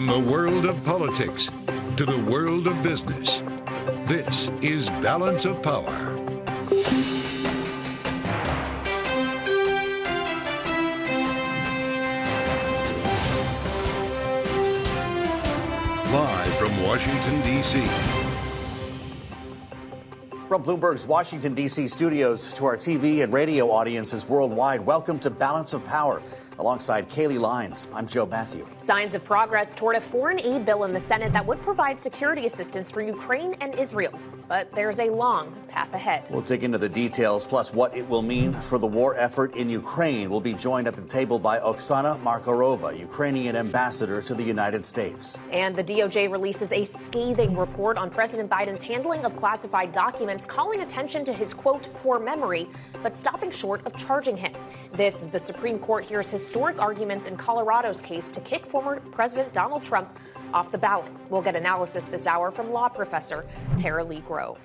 the world of politics to the world of business, this is Balance of Power. Live from Washington, D.C. From Bloomberg's Washington, D.C. studios to our TV and radio audiences worldwide, welcome to Balance of Power. Alongside Kaylee Lyons, I'm Joe Matthew. Signs of progress toward a foreign aid bill in the Senate that would provide security assistance for Ukraine and Israel. But there's a long path ahead. We'll dig into the details, plus what it will mean for the war effort in Ukraine. We'll be joined at the table by Oksana Markarova, Ukrainian ambassador to the United States. And the DOJ releases a scathing report on President Biden's handling of classified documents, calling attention to his, quote, poor memory, but stopping short of charging him. This is the Supreme Court hears historic arguments in Colorado's case to kick former President Donald Trump off the ballot. We'll get analysis this hour from law professor Tara Lee Grove.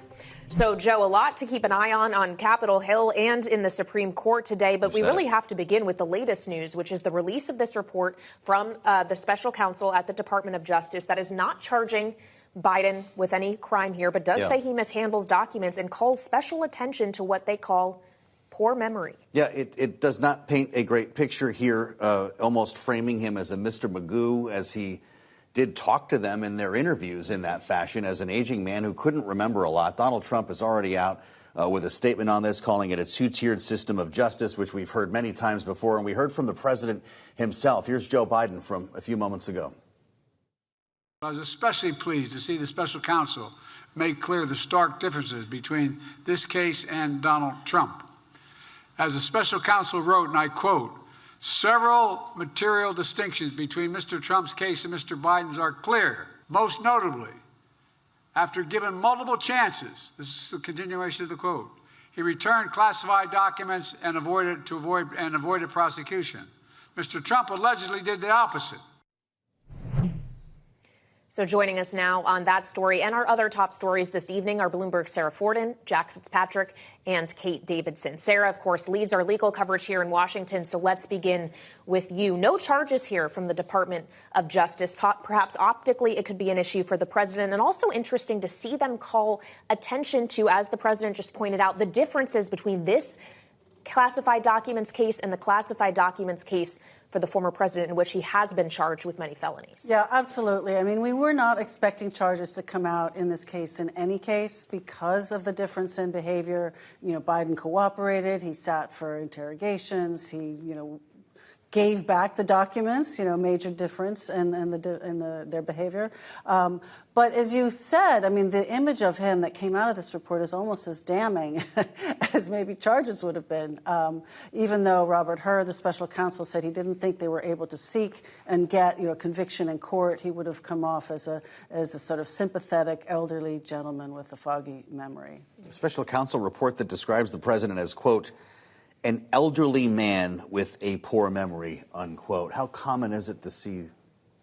So, Joe, a lot to keep an eye on Capitol Hill and in the Supreme Court today, but we really have to begin with the latest news, which is the release of this report from the special counsel at the Department of Justice that is not charging Biden with any crime here, but does say he mishandles documents and calls special attention to what they call poor memory. Yeah, it does not paint a great picture here, almost framing him as a Mr. Magoo, as he did talk to them in their interviews in that fashion as an aging man who couldn't remember a lot. Donald Trump is already out with a statement on this, calling it a two-tiered system of justice, which we've heard many times before. And we heard from the president himself. Here's Joe Biden from a few moments ago. I was especially pleased to see the special counsel make clear the stark differences between this case and Donald Trump. As the special counsel wrote, and I quote, "Several material distinctions between Mr. Trump's case and Mr. Biden's are clear. Most notably, after given multiple chances," this is the continuation of the quote, "he returned classified documents and avoided prosecution. Mr. Trump allegedly did the opposite." So joining us now on that story and our other top stories this evening are Bloomberg's Sarah Forden, Jack Fitzpatrick, and Kate Davidson. Sarah, of course, leads our legal coverage here in Washington, so let's begin with you. No charges here from the Department of Justice. Perhaps optically it could be an issue for the president, and also interesting to see them call attention to, as the president just pointed out, the differences between this classified documents case and the classified documents case for the former president, in which he has been charged with many felonies. Yeah, absolutely. I mean, we were not expecting charges to come out in this case in any case because of the difference in behavior. You know, Biden cooperated. He sat for interrogations. He, gave back the documents, major difference in their behavior. But as you said, I mean, the image of him that came out of this report is almost as damning as maybe charges would have been. Even though Robert Hur, the special counsel, said he didn't think they were able to seek and get, conviction in court, he would have come off as a sort of sympathetic elderly gentleman with a foggy memory. A special counsel report that describes the president as, quote, "an elderly man with a poor memory," unquote. How common is it to see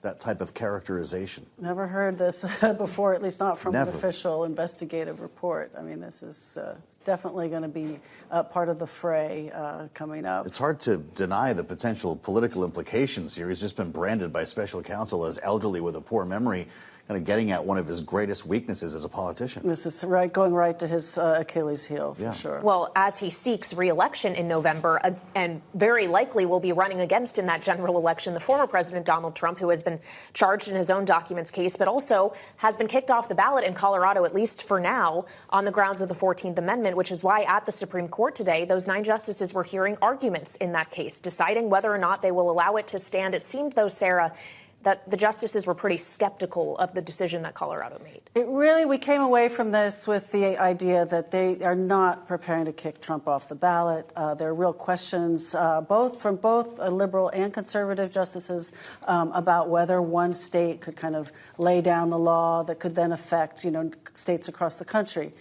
that type of characterization? Never heard this before, at least not from an official investigative report. I mean, this is definitely going to be part of the fray coming up. It's hard to deny the potential political implications here. He's just been branded by special counsel as elderly with a poor memory, kind of getting at one of his greatest weaknesses as a politician. This is going right to his Achilles heel, for sure. Well, as he seeks re-election in November, and very likely will be running against in that general election, the former President Donald Trump, who has been charged in his own documents case, but also has been kicked off the ballot in Colorado, at least for now, on the grounds of the 14th Amendment, which is why at the Supreme Court today, those 9 justices were hearing arguments in that case, deciding whether or not they will allow it to stand. It seemed, though, Sarah, that the justices were pretty skeptical of the decision that Colorado made. We came away from this with the idea that they are not preparing to kick Trump off the ballot. There are real questions, from both liberal and conservative justices, about whether one state could kind of lay down the law that could then affect, states across the country.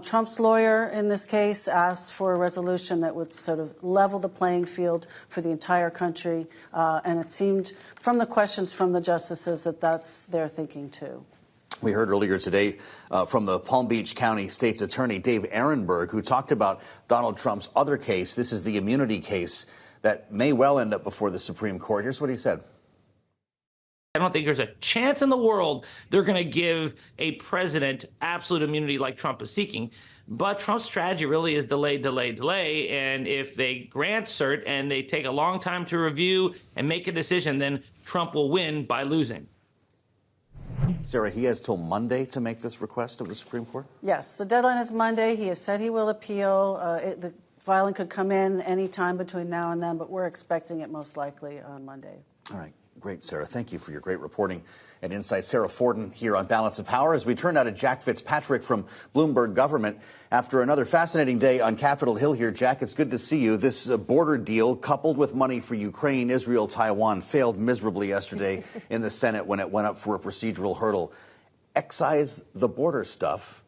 Trump's lawyer in this case asked for a resolution that would sort of level the playing field for the entire country, and it seemed from the questions from the justices that that's their thinking too. We heard earlier today from the Palm Beach County State's Attorney Dave Ehrenberg, who talked about Donald Trump's other case. This is the immunity case that may well end up before the Supreme Court. Here's what he said. I don't think there's a chance in the world they're going to give a president absolute immunity like Trump is seeking. But Trump's strategy really is delay, delay, delay. And if they grant cert and they take a long time to review and make a decision, then Trump will win by losing. Sarah, he has till Monday to make this request of the Supreme Court? Yes, the deadline is Monday. He has said he will appeal. The filing could come in any time between now and then, but we're expecting it most likely on Monday. All right. Great, Sarah. Thank you for your great reporting and insight. Sarah Forden here on Balance of Power. As we turn now to Jack Fitzpatrick from Bloomberg Government. After another fascinating day on Capitol Hill here, Jack, it's good to see you. This border deal, coupled with money for Ukraine, Israel, Taiwan, failed miserably yesterday in the Senate when it went up for a procedural hurdle. Excise the border stuff,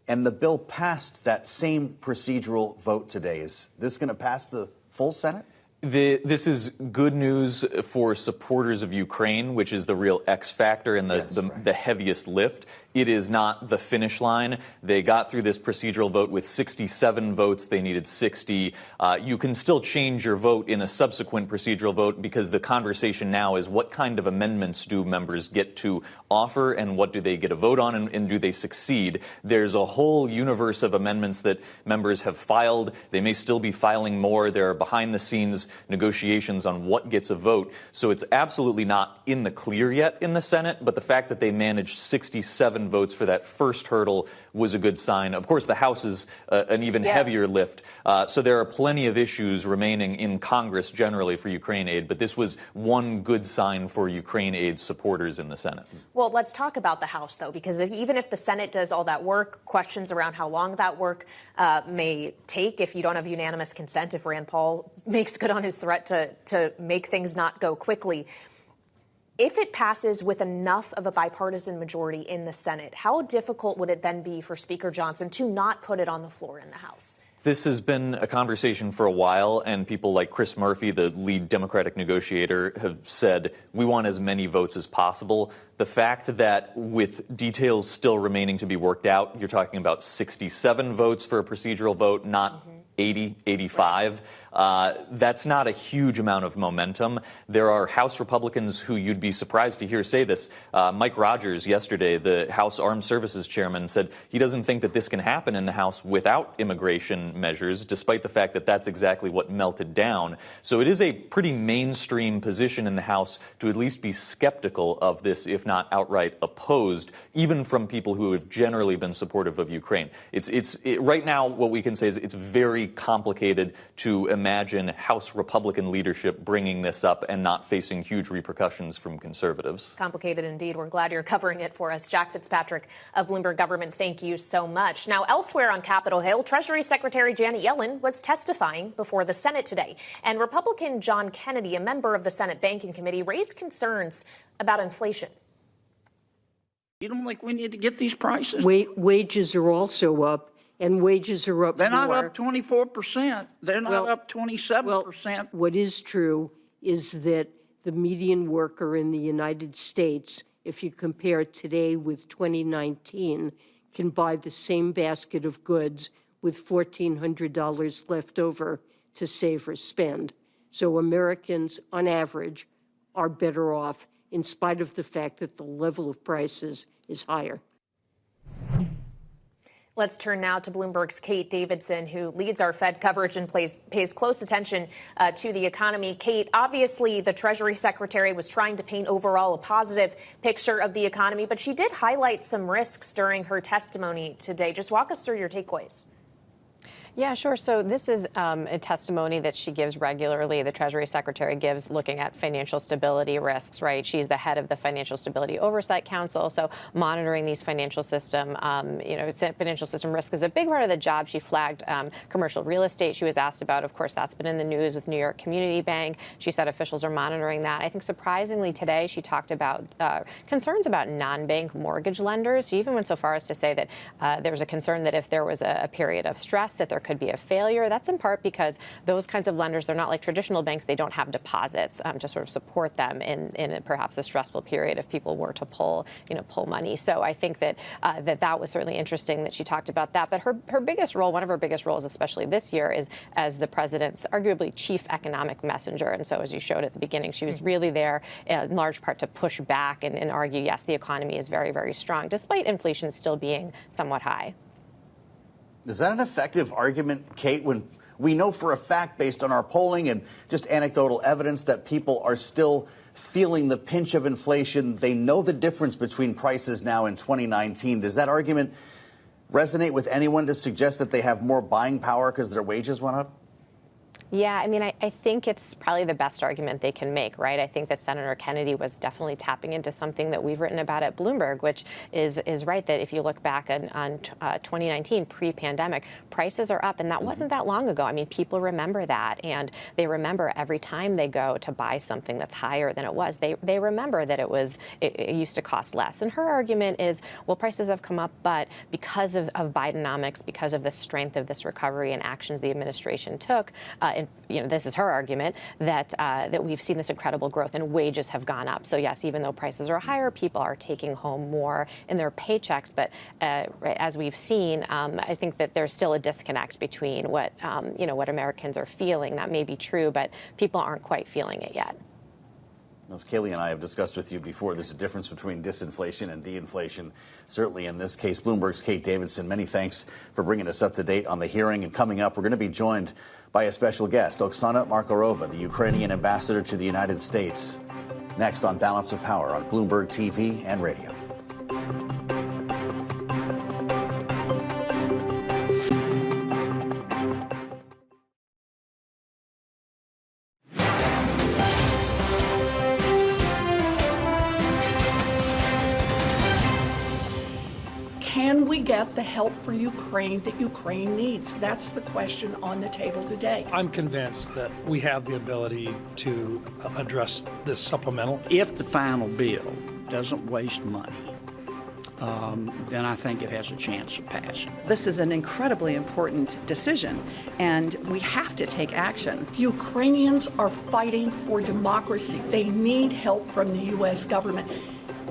and the bill passed that same procedural vote today. Is this going to pass the full Senate? This is good news for supporters of Ukraine, which is the real X factor and the heaviest lift. It is not the finish line. They got through this procedural vote with 67 votes. They needed 60. You can still change your vote in a subsequent procedural vote because the conversation now is what kind of amendments do members get to offer and what do they get a vote on and do they succeed? There's a whole universe of amendments that members have filed. They may still be filing more. There are behind-the-scenes negotiations on what gets a vote. So it's absolutely not in the clear yet in the Senate, but the fact that they managed 67 votes for that first hurdle was a good sign. Of course, the House is an even heavier lift. So there are plenty of issues remaining in Congress generally for Ukraine aid, but this was one good sign for Ukraine aid supporters in the Senate. Well, let's talk about the House, though, because even if the Senate does all that work, questions around how long that work may take if you don't have unanimous consent, if Rand Paul makes good on his threat to make things not go quickly. If it passes with enough of a bipartisan majority in the Senate, how difficult would it then be for Speaker Johnson to not put it on the floor in the House? This has been a conversation for a while, and people like Chris Murphy, the lead Democratic negotiator, have said we want as many votes as possible. The fact that with details still remaining to be worked out, you're talking about 67 votes for a procedural vote, not 80, 85. That's not a huge amount of momentum. There are House Republicans who you'd be surprised to hear say this. Mike Rogers yesterday, the House Armed Services Chairman, said he doesn't think that this can happen in the House without immigration measures, despite the fact that that's exactly what melted down. So it is a pretty mainstream position in the House to at least be skeptical of this, if not outright opposed, even from people who have generally been supportive of Ukraine. Right now, what we can say is it's very complicated to imagine House Republican leadership bringing this up and not facing huge repercussions from conservatives. Complicated indeed. We're glad you're covering it for us. Jack Fitzpatrick of Bloomberg Government, thank you so much. Now, elsewhere on Capitol Hill, Treasury Secretary Janet Yellen was testifying before the Senate today. And Republican John Kennedy, a member of the Senate Banking Committee, raised concerns about inflation. You don't think we need to get these prices? Wages are also up. And wages are up They're not more. up 24%. They're not up 27%. Well, what is true is that the median worker in the United States, if you compare today with 2019, can buy the same basket of goods with $1,400 left over to save or spend. So Americans, on average, are better off in spite of the fact that the level of prices is higher. Let's turn now to Bloomberg's Kate Davidson, who leads our Fed coverage and pays close attention to the economy. Kate, obviously, the Treasury Secretary was trying to paint overall a positive picture of the economy, but she did highlight some risks during her testimony today. Just walk us through your takeaways. Yeah, sure. So this is a testimony that she gives regularly. The Treasury Secretary gives looking at financial stability risks, right? She's the head of the Financial Stability Oversight Council. So monitoring these financial system risk is a big part of the job. She flagged commercial real estate. She was asked about, of course, that's been in the news with New York Community Bank. She said officials are monitoring that. I think surprisingly today, she talked about concerns about non-bank mortgage lenders. She even went so far as to say that there was a concern that if there was a period of stress, that there could be a failure. That's in part because those kinds of lenders, they're not like traditional banks. They don't have deposits to sort of support them in perhaps a stressful period if people were to pull money. So I think that that was certainly interesting that she talked about that. But her biggest role, one of her biggest roles, especially this year, is as the president's arguably chief economic messenger. And so, as you showed at the beginning, she was really there in large part to push back and argue, yes, the economy is very, very strong, despite inflation still being somewhat high. Is that an effective argument, Kate, when we know for a fact, based on our polling and just anecdotal evidence, that people are still feeling the pinch of inflation? They know the difference between prices now in 2019. Does that argument resonate with anyone to suggest that they have more buying power because their wages went up? Yeah, I mean, I think it's probably the best argument they can make, right? I think that Senator Kennedy was definitely tapping into something that we've written about at Bloomberg, which is right, that if you look back on 2019, pre-pandemic, prices are up, and that wasn't that long ago. I mean, people remember that, and they remember every time they go to buy something that's higher than it was, they remember that it used to cost less. And her argument is, well, prices have come up, but because of Bidenomics, because of the strength of this recovery and actions the administration took, and this is her argument, that we've seen this incredible growth and wages have gone up. So yes, even though prices are higher, people are taking home more in their paychecks. But as we've seen, I think that there's still a disconnect between what Americans are feeling. That may be true, but people aren't quite feeling it yet. As Kayleigh and I have discussed with you before, there's a difference between disinflation and de-inflation. Certainly in this case, Bloomberg's Kate Davidson, many thanks for bringing us up to date on the hearing. And coming up, we're going to be joined by a special guest, Oksana Markarova, the Ukrainian ambassador to the United States. Next on Balance of Power on Bloomberg TV and radio. Can we get the help for Ukraine that Ukraine needs? That's the question on the table today. I'm convinced that we have the ability to address this supplemental. If the final bill doesn't waste money, then I think it has a chance of passing. This is an incredibly important decision, and we have to take action. Ukrainians are fighting for democracy. They need help from the U.S. government.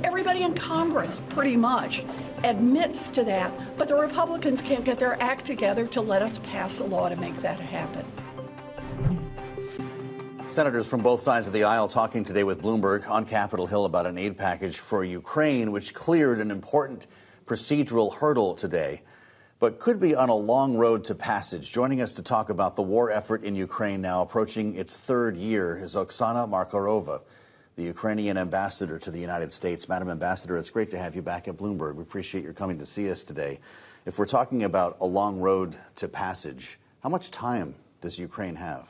Everybody in Congress, pretty much, admits to that, but the Republicans can't get their act together to let us pass a law to make that happen. Senators from both sides of the aisle talking today with Bloomberg on Capitol Hill about an aid package for Ukraine, which cleared an important procedural hurdle today, but could be on a long road to passage. Joining us to talk about the war effort in Ukraine now approaching its third year is Oksana Markarova, the Ukrainian ambassador to the United States. Madam Ambassador, it's great to have you back at Bloomberg. We appreciate your coming to see us today. If we're talking about a long road to passage, how much time does Ukraine have?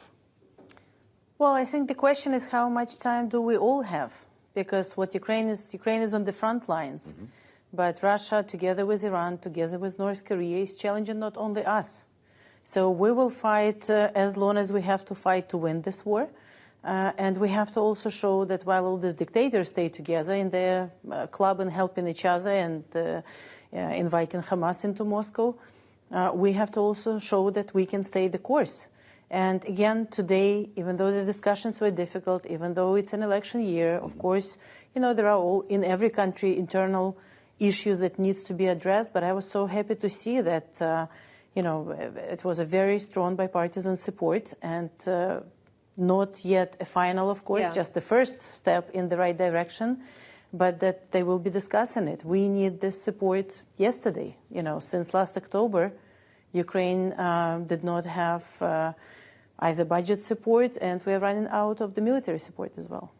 Well, I think the question is how much time do we all have? Because what Ukraine is on the front lines. Mm-hmm. But Russia, together with Iran, together with North Korea, is challenging not only us. So we will fight as long as we have to fight to win this war. And we have to also show that while all these dictators stay together in their club and helping each other and inviting Hamas into Moscow, we have to also show that we can stay the course. And again, today, even though the discussions were difficult, even though it's an election year, of course, there are all, in every country, internal issues that needs to be addressed. But I was so happy to see that, it was a very strong bipartisan support and not yet a final, of course, just the first step in the right direction, but that they will be discussing it. We need this support yesterday. Since last October, Ukraine did not have either budget support, and we're running out of the military support as well.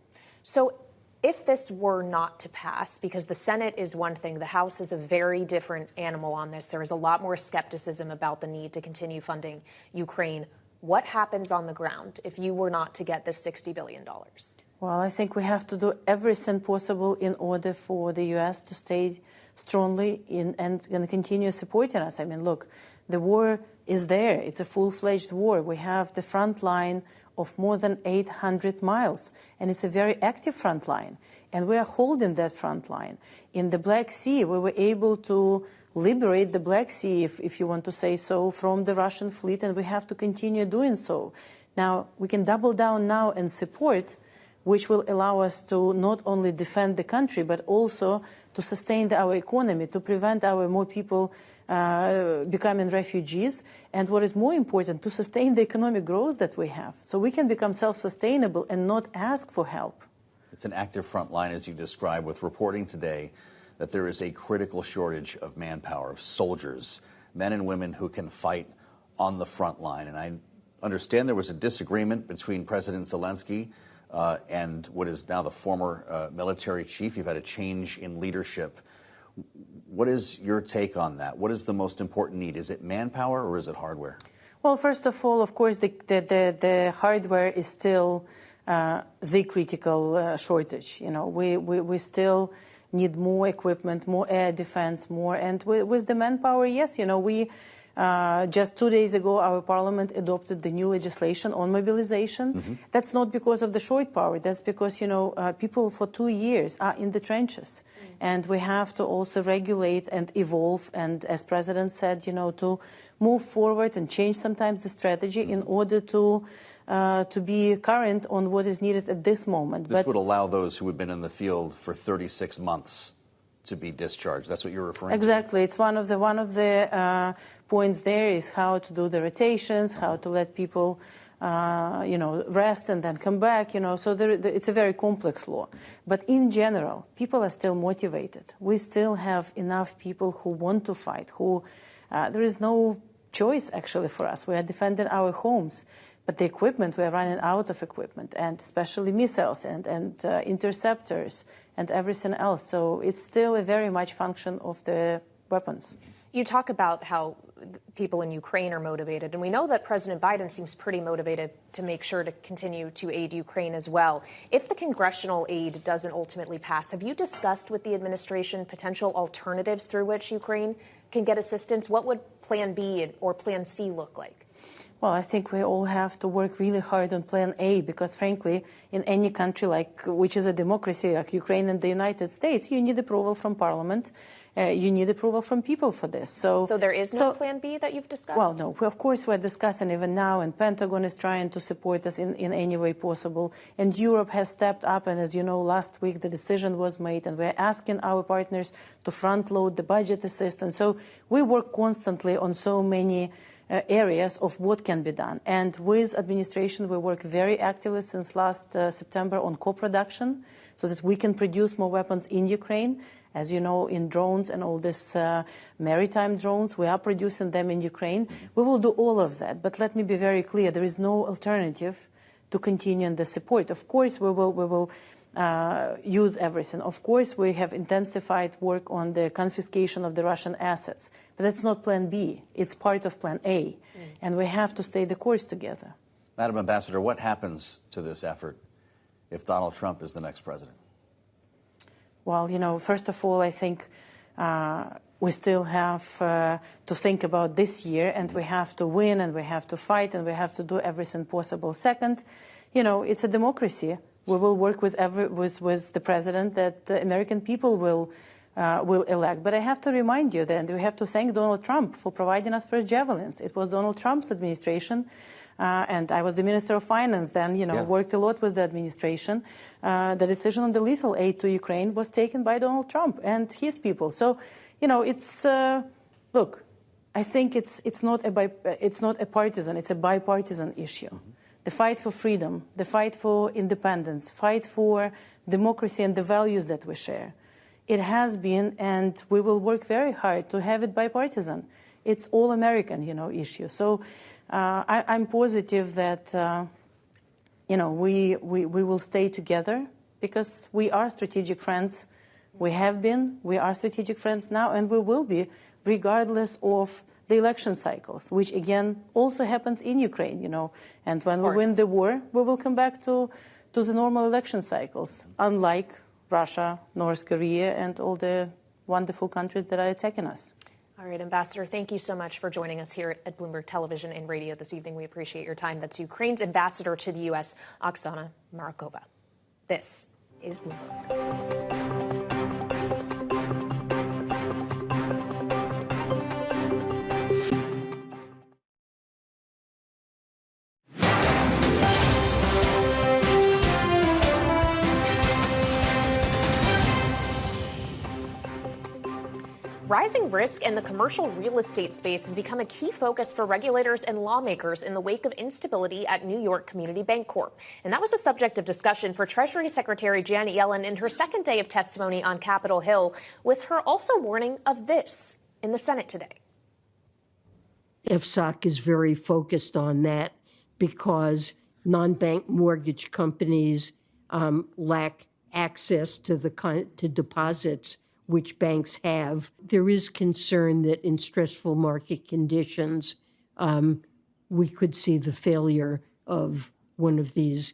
So if this were not to pass, because the Senate is one thing, the House is a very different animal on this. There is a lot more skepticism about the need to continue funding Ukraine. What happens on the ground if you were not to get this $60 billion? Well, I think we have to do everything possible in order for the U.S. to stay strongly in and continue supporting us. I mean, look, the war is there. It's a full-fledged war. We have the front line of more than 800 miles, and it's a very active front line. And we are holding that front line. In the Black Sea, we were able to liberate the Black Sea, if you want to say so, from the Russian fleet, and we have to continue doing so. Now, we can double down now and support, which will allow us to not only defend the country, but also to sustain our economy, to prevent our more people becoming refugees, and what is more important, to sustain the economic growth that we have, so we can become self-sustainable and not ask for help. It's an active front line, as you described, with reporting today that there is a critical shortage of manpower, of soldiers, men and women who can fight on the front line. And I understand there was a disagreement between President Zelensky and what is now the former military chief. You've had a change in leadership. What is your take on that? What is the most important need? Is it manpower or is it hardware? Well, first of all, of course, the hardware is still the critical shortage. You know, we still need more equipment, more air defense, more. And with the manpower, yes, you know, we just 2 days ago, our parliament adopted the new legislation on mobilization. Mm-hmm. That's not because of the short power. That's because, you know, people for 2 years are in the trenches. Mm-hmm. And we have to also regulate and evolve. And as President said, you know, to move forward and change sometimes the strategy in order to be current on what is needed at this moment. This would allow those who have been in the field for 36 months to be discharged. That's what you're referring to? Exactly. It's one of the points there is how to do the rotations, how to let people, you know, rest and then come back, you know. So it's a very complex law. But in general, people are still motivated. We still have enough people who want to fight, who there is no choice, actually, for us. We are defending our homes. But the equipment, we are running out of equipment, and especially missiles and interceptors and everything else. So it's still a very much function of the weapons. You talk about how people in Ukraine are motivated, and we know that President Biden seems pretty motivated to make sure to continue to aid Ukraine as well. If the congressional aid doesn't ultimately pass, have you discussed with the administration potential alternatives through which Ukraine can get assistance? What would Plan B or Plan C look like? Well, I think we all have to work really hard on Plan A because, frankly, in any country which is a democracy like Ukraine and the United States, you need approval from Parliament. You need approval from people for this. So there is no Plan B that you've discussed? Well, no. Of course, we're discussing even now, and Pentagon is trying to support us in any way possible. And Europe has stepped up, and as you know, last week the decision was made, and we're asking our partners to front-load the budget assistance. So we work constantly on so many areas of what can be done. And with administration, we work very actively since last September on co-production so that we can produce more weapons in Ukraine. As you know, in drones and all this maritime drones, we are producing them in Ukraine. We will do all of that. But let me be very clear, there is no alternative to continuing the support. Of course, we will use everything. Of course, we have intensified work on the confiscation of the Russian assets. But that's not Plan B. It's part of Plan A. And we have to stay the course together. Madam Ambassador, what happens to this effort if Donald Trump is the next president? Well, you know, first of all, I think we still have to think about this year, and we have to win, and we have to fight, and we have to do everything possible. Second, you know, it's a democracy. We will work with the president that the American people will elect. But I have to remind you that we have to thank Donald Trump for providing us first javelins. It was Donald Trump's administration, and I was the Minister of Finance then, you know, worked a lot with the administration. The decision on the lethal aid to Ukraine was taken by Donald Trump and his people. So, you know, it's, look, I think it's not a partisan, it's a bipartisan issue. Mm-hmm. The fight for freedom, the fight for independence, fight for democracy and the values that we share. It has been, and we will work very hard to have it bipartisan. It's all American, you know, issue. So I'm positive that, you know, we will stay together because we are strategic friends. We have been, we are strategic friends now, and we will be, regardless of the election cycles, which again also happens in Ukraine, you know. And when we win the war, we will come back to the normal election cycles, unlike Russia, North Korea, and all the wonderful countries that are attacking us. All right, Ambassador, thank you so much for joining us here at Bloomberg Television and Radio this evening. We appreciate your time. That's Ukraine's ambassador to the U.S., Oksana Markova. This is Bloomberg. rising risk in the commercial real estate space has become a key focus for regulators and lawmakers in the wake of instability at New York Community Bank Corp. And that was the subject of discussion for Treasury Secretary Janet Yellen in her second day of testimony on Capitol Hill, with her also warning of this in the Senate today. FSOC is very focused on that because non-bank mortgage companies lack access to to deposits which banks have. There is concern that in stressful market conditions, we could see the failure of one of these.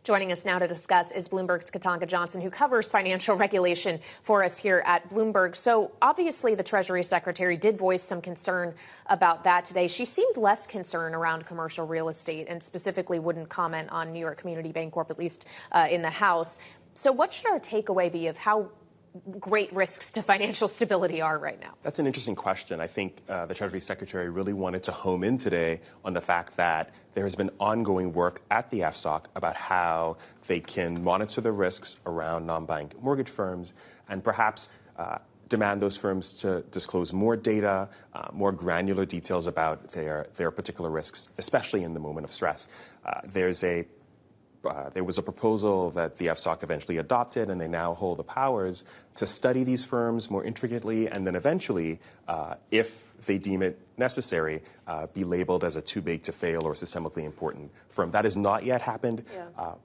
Joining us now to discuss is Bloomberg's Ketanji Johnson, who covers financial regulation for us here at Bloomberg. So obviously the Treasury Secretary did voice some concern about that today. She seemed less concerned around commercial real estate and specifically wouldn't comment on New York Community Bank Corp, at least in the House. So what should our takeaway be of how great risks to financial stability are right now? That's an interesting question. I think the Treasury Secretary really wanted to home in today on the fact that there has been ongoing work at the FSOC about how they can monitor the risks around non-bank mortgage firms and perhaps demand those firms to disclose more data, more granular details about their particular risks, especially in the moment of stress. There was a proposal that the FSOC eventually adopted, and they now hold the powers to study these firms more intricately and then eventually, if they deem it necessary, be labeled as a too big to fail or systemically important firm. That has not yet happened,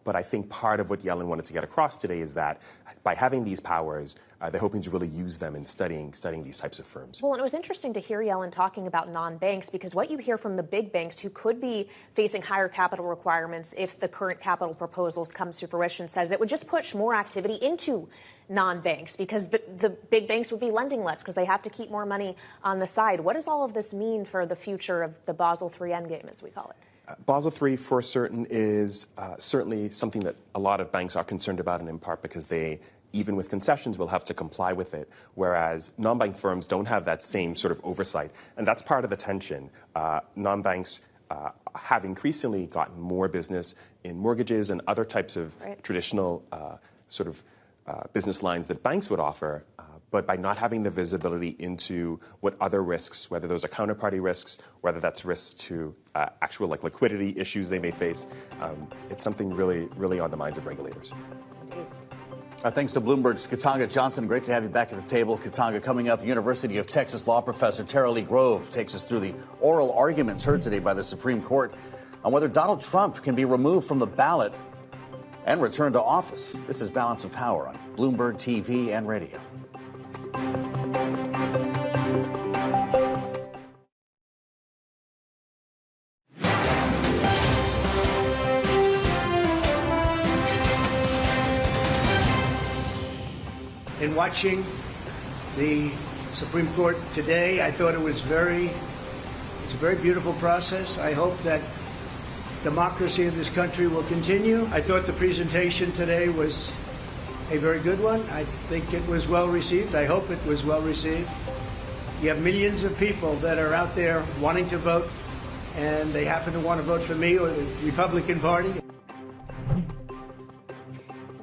but I think part of what Yellen wanted to get across today is that by having these powers, they're hoping to really use them in studying these types of firms. Well, and it was interesting to hear Yellen talking about non-banks, because what you hear from the big banks who could be facing higher capital requirements if the current capital proposals comes to fruition says it would just push more activity into non-banks because the big banks would be lending less because they have to keep more money on the side. What does all of this mean for the future of the Basel III endgame, as we call it? Basel III, for certain, is certainly something that a lot of banks are concerned about, and in part because they, even with concessions, will have to comply with it, whereas non-bank firms don't have that same sort of oversight. And that's part of the tension. Non-banks have increasingly gotten more business in mortgages and other types of traditional business lines that banks would offer, but by not having the visibility into what other risks, whether those are counterparty risks, whether that's risks to actual liquidity issues they may face, it's something really, really on the minds of regulators. Thanks to Bloomberg's Ketanji Johnson. Great to have you back at the table. Ketanji, coming up, University of Texas law professor Tara Lee Grove takes us through the oral arguments heard today by the Supreme Court on whether Donald Trump can be removed from the ballot and returned to office. This is Balance of Power on Bloomberg TV and radio. In watching the Supreme Court today, I thought it's a very beautiful process. I hope that democracy in this country will continue. I thought the presentation today was a very good one. I think it was well received. I hope it was well received. You have millions of people that are out there wanting to vote, and they happen to want to vote for me or the Republican Party.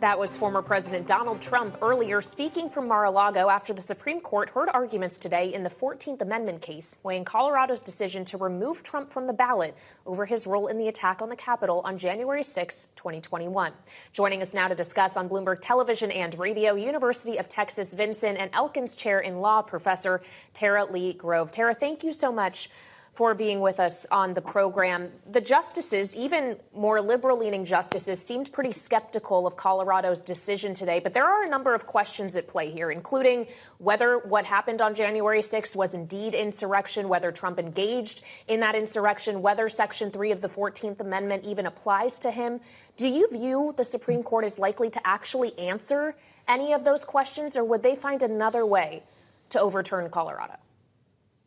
That was former President Donald Trump earlier speaking from Mar-a-Lago after the Supreme Court heard arguments today in the 14th Amendment case, weighing Colorado's decision to remove Trump from the ballot over his role in the attack on the Capitol on January 6, 2021. Joining us now to discuss on Bloomberg Television and Radio, University of Texas Vinson and Elkins Chair in Law, Professor Tara Lee Grove. Tara, thank you so much for being with us on the program. The justices, even more liberal-leaning justices, seemed pretty skeptical of Colorado's decision today. But there are a number of questions at play here, including whether what happened on January 6th was indeed insurrection, whether Trump engaged in that insurrection, whether Section 3 of the 14th Amendment even applies to him. Do you view the Supreme Court as likely to actually answer any of those questions, or would they find another way to overturn Colorado?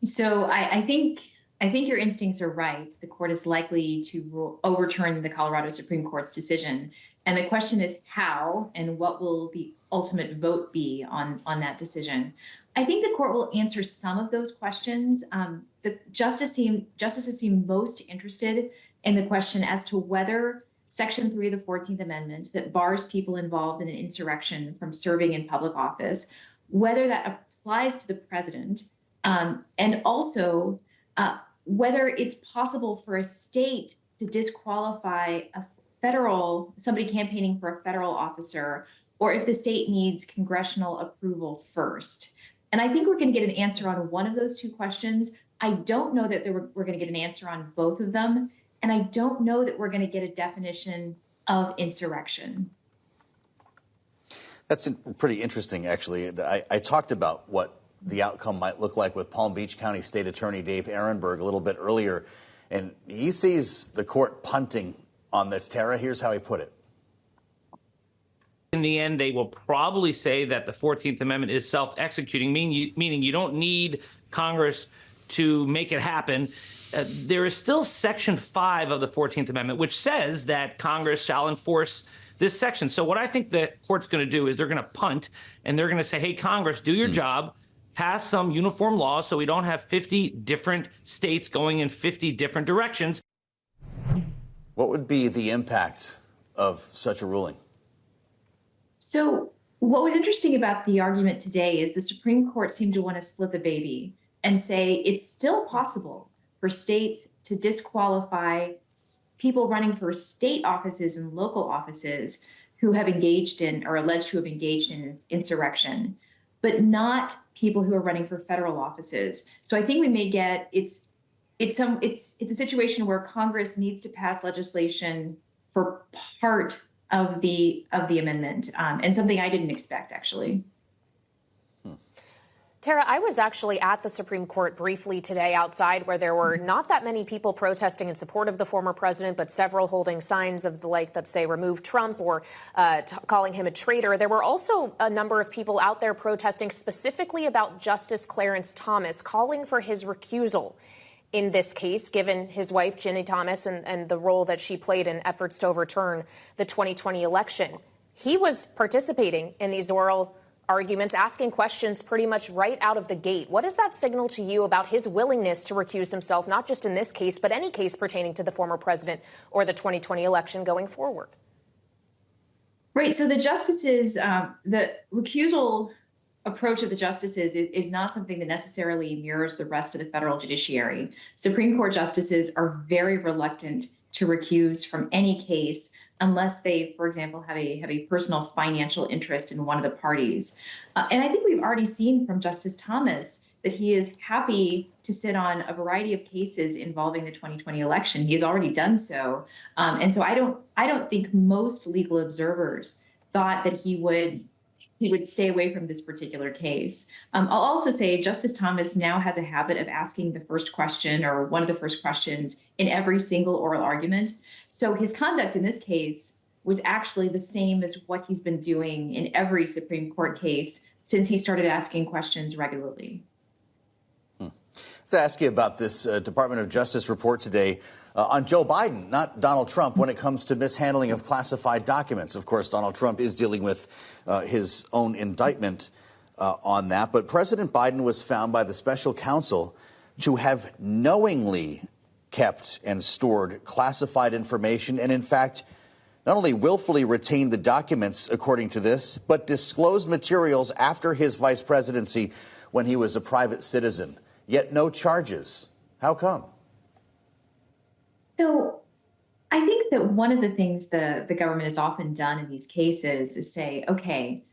So I think your instincts are right. The court is likely to overturn the Colorado Supreme Court's decision. And the question is how and what will the ultimate vote be on that decision. I think the court will answer some of those questions. The justices seem most interested in the question as to whether Section 3 of the 14th Amendment that bars people involved in an insurrection from serving in public office, whether that applies to the president, and also whether it's possible for a state to disqualify somebody campaigning for a federal officer, or if the state needs congressional approval first. And I think we're going to get an answer on one of those two questions. I don't know that we're going to get an answer on both of them. And I don't know that we're going to get a definition of insurrection. That's pretty interesting, actually. I talked about what the outcome might look like with Palm Beach County State Attorney Dave Ehrenberg a little bit earlier, and he sees the court punting on this. Tara, here's how he put it. In the end, they will probably say that the 14th Amendment is self-executing, meaning you don't need Congress to make it happen. There is still Section 5 of the 14th Amendment, which says that Congress shall enforce this section. So what I think the court's going to do is they're going to punt, and they're going to say, hey, Congress, do your job, pass some uniform laws so we don't have 50 different states going in 50 different directions. What would be the impact of such a ruling? So what was interesting about the argument today is the Supreme Court seemed to want to split the baby and say it's still possible for states to disqualify people running for state offices and local offices who have engaged in or alleged to have engaged in insurrection, but not people who are running for federal offices. So I think we may get it's a situation where Congress needs to pass legislation for part of the amendment, and something I didn't expect, actually. Tara, I was actually at the Supreme Court briefly today outside, where there were not that many people protesting in support of the former president, but several holding signs of the like that say remove Trump or calling him a traitor. There were also a number of people out there protesting specifically about Justice Clarence Thomas, calling for his recusal in this case, given his wife, Ginny Thomas, and the role that she played in efforts to overturn the 2020 election. He was participating in these oral arguments, asking questions pretty much right out of the gate. What does that signal to you about his willingness to recuse himself, not just in this case, but any case pertaining to the former president or the 2020 election going forward? Right. So the justices, the recusal approach of the justices is not something that necessarily mirrors the rest of the federal judiciary. Supreme Court justices are very reluctant to recuse from any case unless they, for example, have a personal financial interest in one of the parties. And I think we've already seen from Justice Thomas that he is happy to sit on a variety of cases involving the 2020 election. He has already done so. And so I don't think most legal observers thought that he would stay away from this particular case. I'll also say Justice Thomas now has a habit of asking the first question or one of the first questions in every single oral argument. So his conduct in this case was actually the same as what he's been doing in every Supreme Court case since he started asking questions regularly. To ask you about this Department of Justice report today on Joe Biden, not Donald Trump, when it comes to mishandling of classified documents. Of course, Donald Trump is dealing with his own indictment on that. But President Biden was found by the special counsel to have knowingly kept and stored classified information and, in fact, not only willfully retained the documents, according to this, but disclosed materials after his vice presidency when he was a private citizen. Yet no charges. How come? So I think that one of the things the government has often done in these cases is say, okay,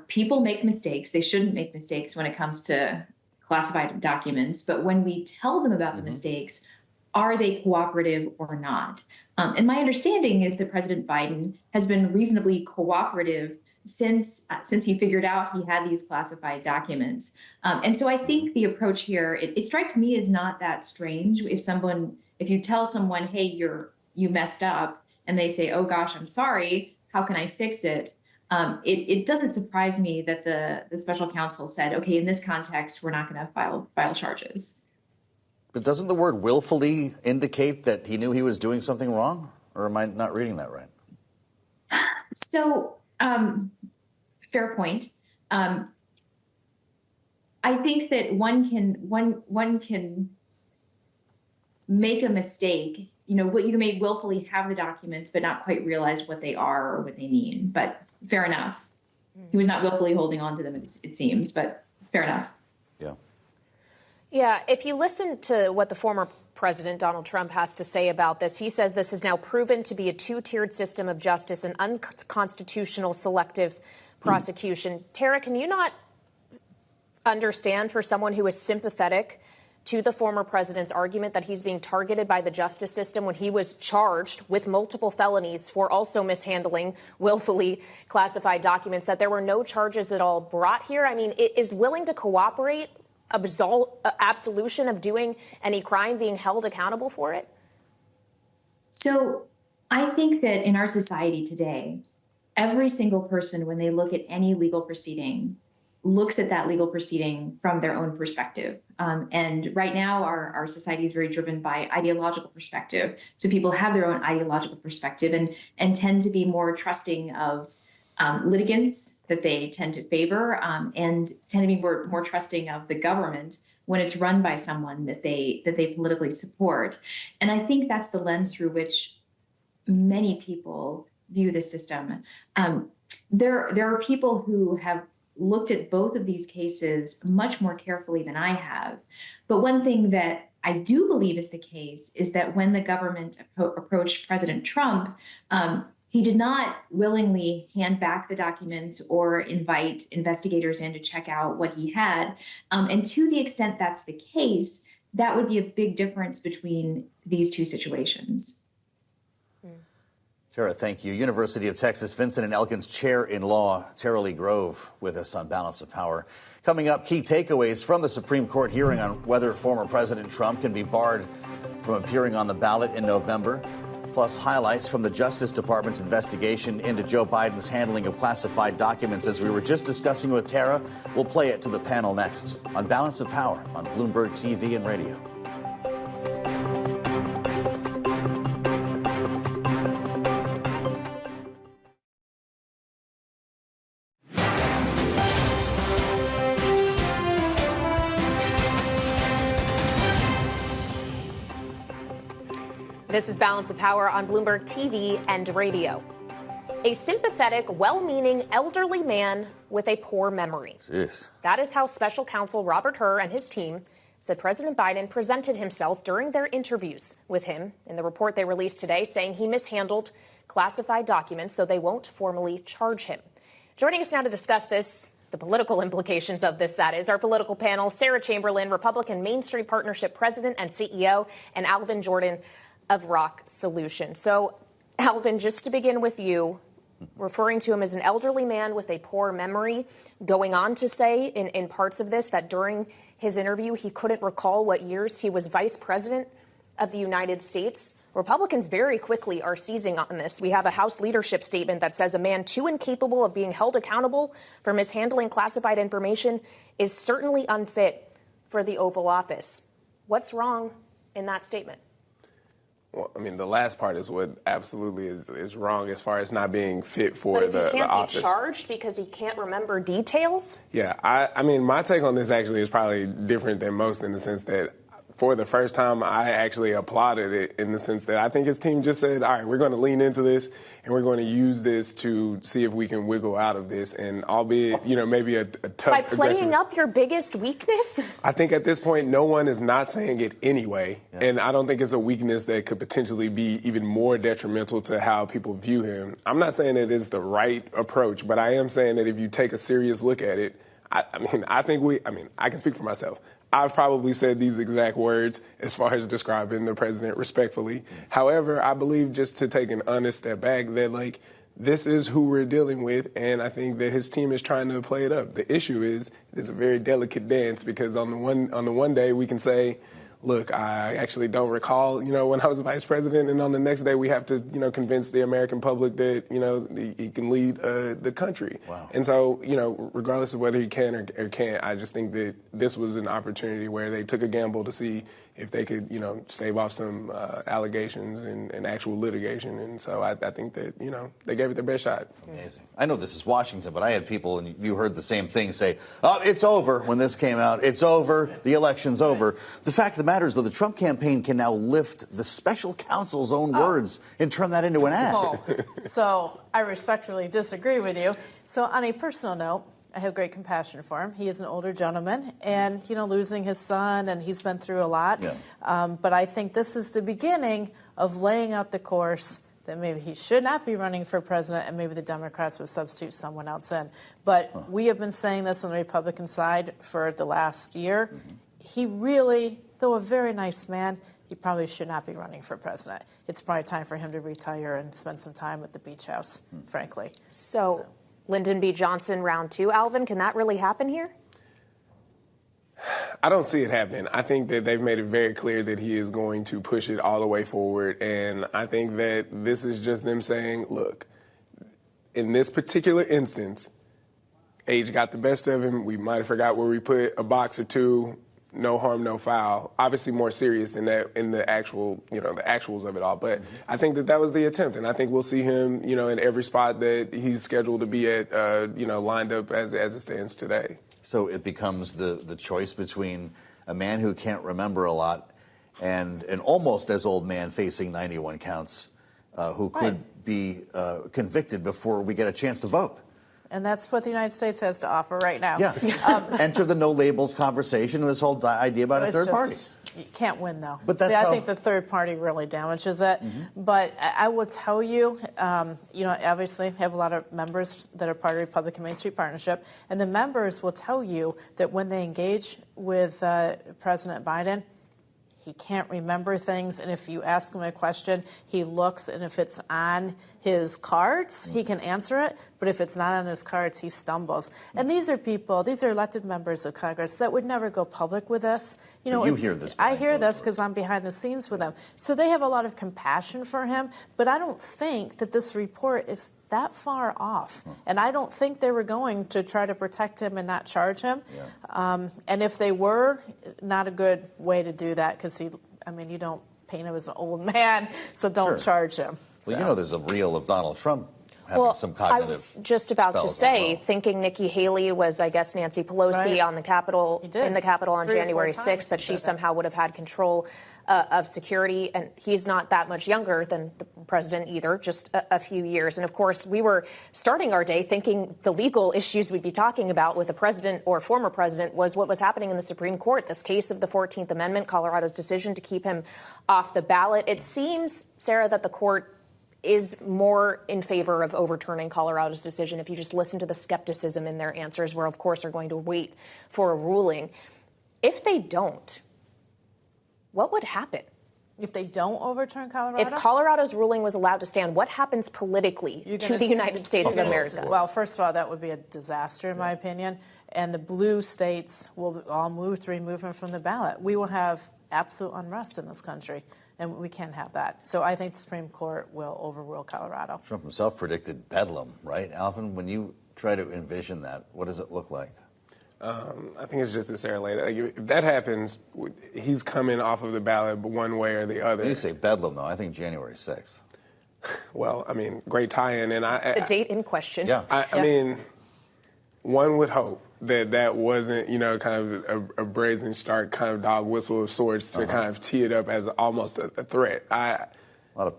people make mistakes. They shouldn't make mistakes when it comes to classified documents. But when we tell them about the mistakes, are they cooperative or not? And my understanding is that President Biden has been reasonably cooperative since he figured out he had these classified documents. And so I think the approach here, it strikes me as not that strange. If you tell someone, hey, you messed up, and they say, oh gosh, I'm sorry, how can I fix it? It doesn't surprise me that the special counsel said, okay, in this context, we're not going to file charges. But doesn't the word willfully indicate that he knew he was doing something wrong? Or am I not reading that right? So, fair point. I think that one can make a mistake. You may willfully have the documents, but not quite realize what they are or what they mean. But fair enough. He was not willfully holding on to them, it seems, but fair enough. Yeah. Yeah, if you listen to what the former President Donald Trump has to say about this, he says this is now proven to be a two-tiered system of justice and unconstitutional selective prosecution. Tara, can you not understand, for someone who is sympathetic to the former president's argument that he's being targeted by the justice system when he was charged with multiple felonies for also mishandling willfully classified documents, that there were no charges at all brought here? I mean, is willing to cooperate absolution of doing any crime being held accountable for it? So I think that in our society today, every single person, when they look at any legal proceeding, looks at that legal proceeding from their own perspective. And right now, our society is very driven by ideological perspective. So people have their own ideological perspective and tend to be more trusting of litigants that they tend to favor, and tend to be more trusting of the government when it's run by someone that they politically support. And I think that's the lens through which many people view the system. There are people who have looked at both of these cases much more carefully than I have. But one thing that I do believe is the case is that when the government approached President Trump, he did not willingly hand back the documents or invite investigators in to check out what he had. And to the extent that's the case, that would be a big difference between these two situations. Tara, thank you. University of Texas Vincent and Elkins Chair in Law, Tara Lee Grove, with us on Balance of Power. Coming up, key takeaways from the Supreme Court hearing on whether former President Trump can be barred from appearing on the ballot in November, plus highlights from the Justice Department's investigation into Joe Biden's handling of classified documents. As we were just discussing with Tara, we'll play it to the panel next on Balance of Power on Bloomberg TV and radio. This is Balance of Power on Bloomberg TV and radio. A sympathetic, well-meaning elderly man with a poor memory. Jeez. That is how special counsel Robert Hur and his team said President Biden presented himself during their interviews with him in the report they released today, saying he mishandled classified documents, though they won't formally charge him. Joining us now to discuss this, the political implications of this, that is, our political panel, Sarah Chamberlain, Republican Main Street Partnership President and CEO, and Alvin Jordan of Rock Solution. So, Alvin, just to begin with you, referring to him as an elderly man with a poor memory, going on to say in parts of this that during his interview he couldn't recall what years he was vice president of the United States. Republicans very quickly are seizing on this. We have a House leadership statement that says a man too incapable of being held accountable for mishandling classified information is certainly unfit for the Oval Office. What's wrong in that statement? Well, I mean, the last part is what absolutely is wrong as far as not being fit for the office. But if he can't be charged because he can't remember details? Yeah, I mean, my take on this actually is probably different than most in the sense that for the first time, I actually applauded it in the sense that I think his team just said, all right, we're going to lean into this and we're going to use this to see if we can wiggle out of this. And albeit, maybe a tough, by playing up your biggest weakness? I think at this point, no one is not saying it anyway. Yeah. And I don't think it's a weakness that could potentially be even more detrimental to how people view him. I'm not saying it is the right approach, but I am saying that if you take a serious look at it, I can speak for myself. I've probably said these exact words as far as describing the president respectfully. However, I believe just to take an honest step back that, this is who we're dealing with, and I think that his team is trying to play it up. The issue is it's a very delicate dance because on the one day we can say, look, I actually don't recall, when I was vice president, and on the next day we have to, convince the American public that, he can lead the country. Wow. And so, regardless of whether he can or can't, I just think that this was an opportunity where they took a gamble to see, if they could, stave off some allegations and actual litigation. And so I think that, they gave it their best shot. Amazing. I know this is Washington, but I had people, and you heard the same thing, say, oh, it's over when this came out. It's over. The election's over. The fact of the matter is, though, the Trump campaign can now lift the special counsel's own words and turn that into an ad. Oh. So I respectfully disagree with you. So on a personal note, I have great compassion for him. He is an older gentleman, and, losing his son, and he's been through a lot. Yeah. But I think this is the beginning of laying out the course that maybe he should not be running for president, and maybe the Democrats would substitute someone else in. But we have been saying this on the Republican side for the last year. Mm-hmm. He really, though a very nice man, he probably should not be running for president. It's probably time for him to retire and spend some time at the beach house, frankly. So Lyndon B. Johnson, round 2. Alvin, can that really happen here? I don't see it happening. I think that they've made it very clear that he is going to push it all the way forward. And I think that this is just them saying, look, in this particular instance, age got the best of him. We might have forgot where we put a box or two. No harm, no foul. Obviously more serious than that in the actual, the actuals of it all. But I think that was the attempt. And I think we'll see him, in every spot that he's scheduled to be at, lined up as it stands today. So it becomes the choice between a man who can't remember a lot and an almost as old man facing 91 counts who could be convicted before we get a chance to vote. And that's what the United States has to offer right now. Yeah. Enter the no labels conversation and this whole idea about a third party. You can't win, though. But that's I think the third party really damages it. Mm-hmm. But I will tell you, obviously, I have a lot of members that are part of the Republican Main Street Partnership, and the members will tell you that when they engage with President Biden, he can't remember things, and if you ask him a question, he looks, and if it's on his cards, he can answer it, but if it's not on his cards, he stumbles. And these are elected members of Congress that would never go public with this. You hear this. I hear this because I'm behind the scenes with them. So they have a lot of compassion for him, but I don't think that this report is that far off. And I don't think they were going to try to protect him and not charge him. Yeah. And if they were, not a good way to do that because you don't paint him as an old man, so don't charge him. Well, there's a reel of Donald Trump having some cognitive I was just about to say, thinking Nikki Haley was, I guess, Nancy Pelosi on the Capitol, in the Capitol on January 6th, that she somehow would have had control of security. And he's not that much younger than the president either, just a few years. And of course, we were starting our day thinking the legal issues we'd be talking about with a president or former president was what was happening in the Supreme Court, this case of the 14th Amendment, Colorado's decision to keep him off the ballot. It seems, Sarah, that the court is more in favor of overturning Colorado's decision if you just listen to the skepticism in their answers, where, of course, are going to wait for a ruling. If they don't, what would happen? If they don't overturn Colorado? If Colorado's ruling was allowed to stand, what happens politically to the United States of America? Well, first of all, that would be a disaster, in my opinion. And the blue states will all remove him from the ballot. We will have absolute unrest in this country. And we can't have that. So I think the Supreme Court will overrule Colorado. Trump himself predicted bedlam, right? Alvin, when you try to envision that, what does it look like? I think it's just as Sarah laid out. If that happens, he's coming off of the ballot one way or the other. When you say bedlam, though, I think January 6th. Well, great tie-in. And the date in question. Yeah. I mean, one would hope that wasn't, kind of a brazen, stark kind of dog whistle of sorts to kind of tee it up as almost a threat.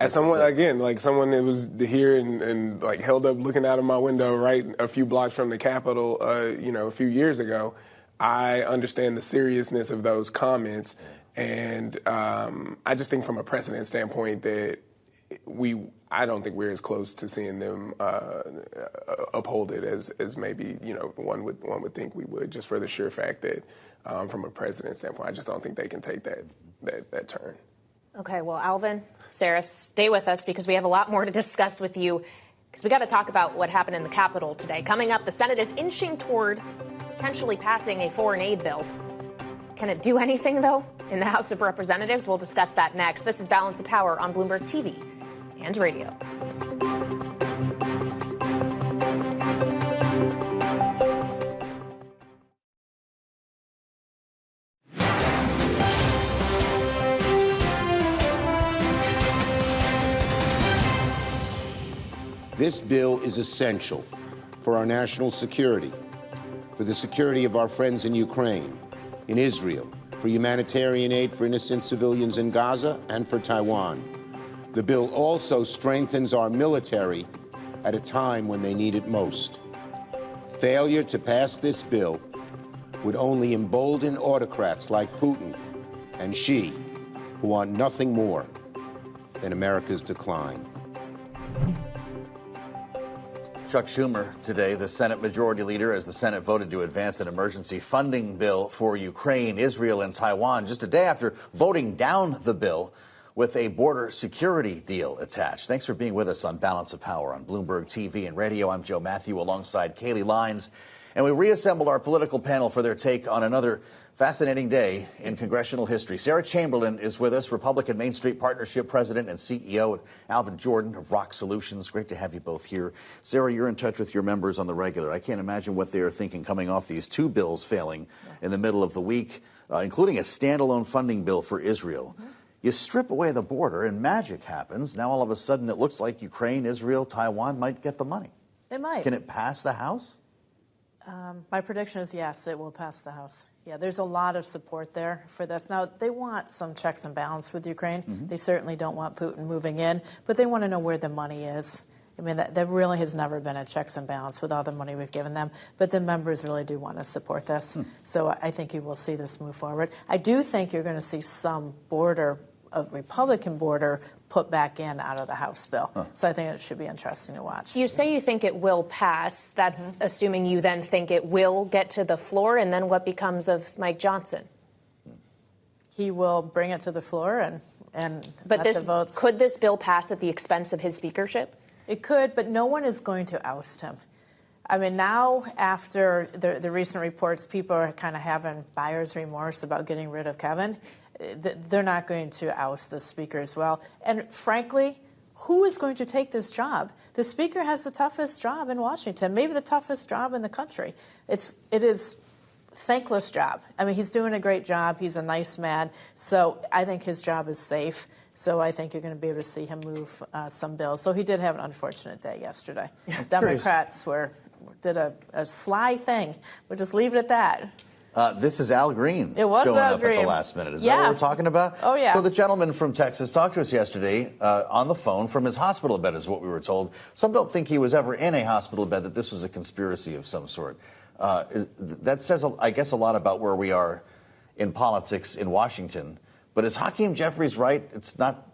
As someone, again, someone that was here and held up looking out of my window right a few blocks from the Capitol, a few years ago, I understand the seriousness of those comments. And I just think from a precedent standpoint that I don't think we're as close to seeing them uphold it as maybe one would think we would, just for the sheer fact that from a president standpoint, I just don't think they can take that turn. Okay, well, Alvin, Sarah, stay with us because we have a lot more to discuss with you because we got to talk about what happened in the Capitol today. Coming up, the Senate is inching toward potentially passing a foreign aid bill. Can it do anything, though, in the House of Representatives? We'll discuss that next. This is Balance of Power on Bloomberg TV and radio. This bill is essential for our national security, for the security of our friends in Ukraine, in Israel, for humanitarian aid for innocent civilians in Gaza, and for Taiwan. The bill also strengthens our military at a time when they need it most. Failure to pass this bill would only embolden autocrats like Putin and Xi, who want nothing more than America's decline. Chuck Schumer today, the Senate Majority Leader, as the Senate voted to advance an emergency funding bill for Ukraine, Israel, and Taiwan, just a day after voting down the bill with a border security deal attached. Thanks for being with us on Balance of Power on Bloomberg TV and radio. I'm Joe Matthew alongside Kaylee Lines, and we reassembled our political panel for their take on another fascinating day in congressional history. Sarah Chamberlain is with us, Republican Main Street Partnership President and CEO, Alvin Jordan of Rock Solutions. Great to have you both here. Sarah, you're in touch with your members on the regular. I can't imagine what they are thinking coming off these two bills failing in the middle of the week, including a standalone funding bill for Israel. You strip away the border and magic happens. Now all of a sudden it looks like Ukraine, Israel, Taiwan might get the money. They might. Can it pass the House? My prediction is yes, it will pass the House. Yeah, there's a lot of support there for this. Now, they want some checks and balance with Ukraine. They certainly don't want Putin moving in, but they want to know where the money is. I mean, that really has never been a checks and balance with all the money we've given them. But the members really do want to support this. So I think you will see this move forward. I do think you're going to see some border, a Republican border, put back in out of the House bill. So I think it should be interesting to watch. You say you think it will pass. That's assuming you then think it will get to the floor. And then what becomes of Mike Johnson? He will bring it to the floor and but let the votes. Could this bill pass at the expense of his speakership? It could, but no one is going to oust him. I mean, now after the recent reports, people are kind of having buyer's remorse about getting rid of Kevin. They're not going to oust the speaker as well. And frankly, who is going to take this job? The speaker has the toughest job in Washington, maybe the toughest job in the country. It is a thankless job. I mean, he's doing a great job. He's a nice man. So I think his job is safe. So I think you're going to be able to see him move some bills. So he did have an unfortunate day yesterday. Democrats did a sly thing. We'll just leave it at that. This is Al Green showing up Al Green at the last minute. Is that what we're talking about? Oh, yeah. So the gentleman from Texas talked to us yesterday on the phone from his hospital bed, is what we were told. Some don't think he was ever in a hospital bed, that this was a conspiracy of some sort. That says, I guess, a lot about where we are in politics in Washington. But is Hakeem Jeffries right? It's not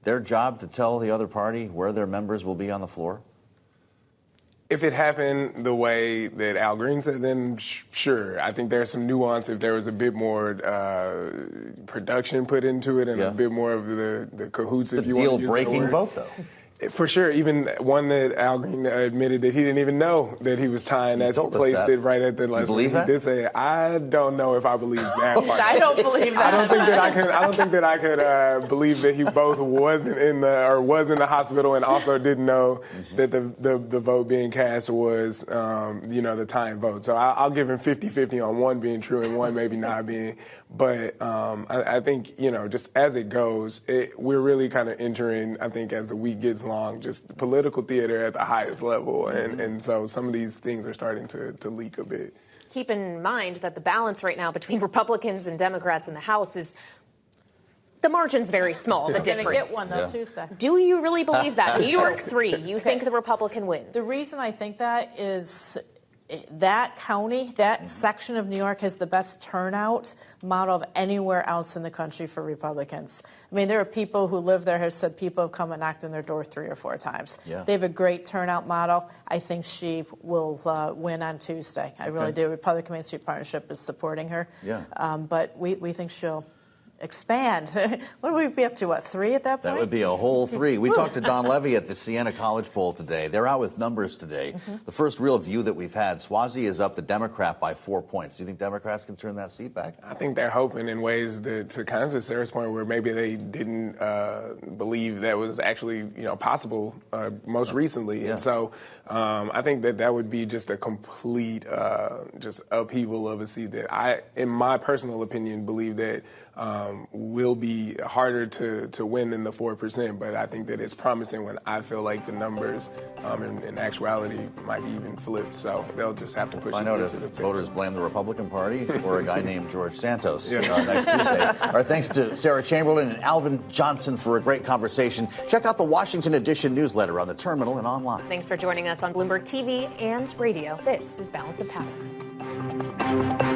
their job to tell the other party where their members will be on the floor? If it happened the way that Al Green said, then sure. I think there's some nuance if there was a bit more production put into it and a bit more of the cahoots, if you want to use that word. Deal-breaking vote, though. For sure. Even one that Al Green admitted that he didn't even know that he was tying. As he placed it right at the last. You believe that? He did say, I don't know if I believe that part. I don't believe that. I don't think that I could believe that he both was in the hospital and also didn't know that the vote being cast was the tying vote. So I'll give him 50-50 on one being true and one maybe not being. But I think just as it goes, we're really kind of entering. I think as the week gets long, just political theater at the highest level, and so some of these things are starting to leak a bit. Keep in mind that the balance right now between Republicans and Democrats in the House is the margin's very small, the difference. We're going to get one, though, Tuesday. Do you really believe that? New York 3, you think the Republican wins? The reason I think that is that county, that section of New York has the best turnout model of anywhere else in the country for Republicans. I mean, there are people who live there who have said people have come and knocked on their door 3 or 4 times. Yeah. They have a great turnout model. I think she will win on Tuesday. I really do. Republican Main Street Partnership is supporting her. Yeah. But we think she'll expand. What would we be up to, 3 at that point? That would be a whole 3. We talked to Don Levy at the Siena College poll today. They're out with numbers today. The first real view that we've had, Suozzi is up the Democrat by 4 points. Do you think Democrats can turn that seat back? I think they're hoping in ways that, to kind of to Sarah's point, where maybe they didn't believe that was actually possible most recently. And so I think that would be just a complete just upheaval of a seat that I, in my personal opinion, believe that will be harder to win than the 4%, but I think that it's promising when I feel like the numbers in actuality might be even flipped. So they'll just have to push it out into if the voters blame the Republican Party or a guy named George Santos next Tuesday. Our thanks to Sarah Chamberlain and Alvin Johnson for a great conversation. Check out the Washington Edition newsletter on the terminal and online. Thanks for joining us on Bloomberg TV and radio. This is Balance of Power.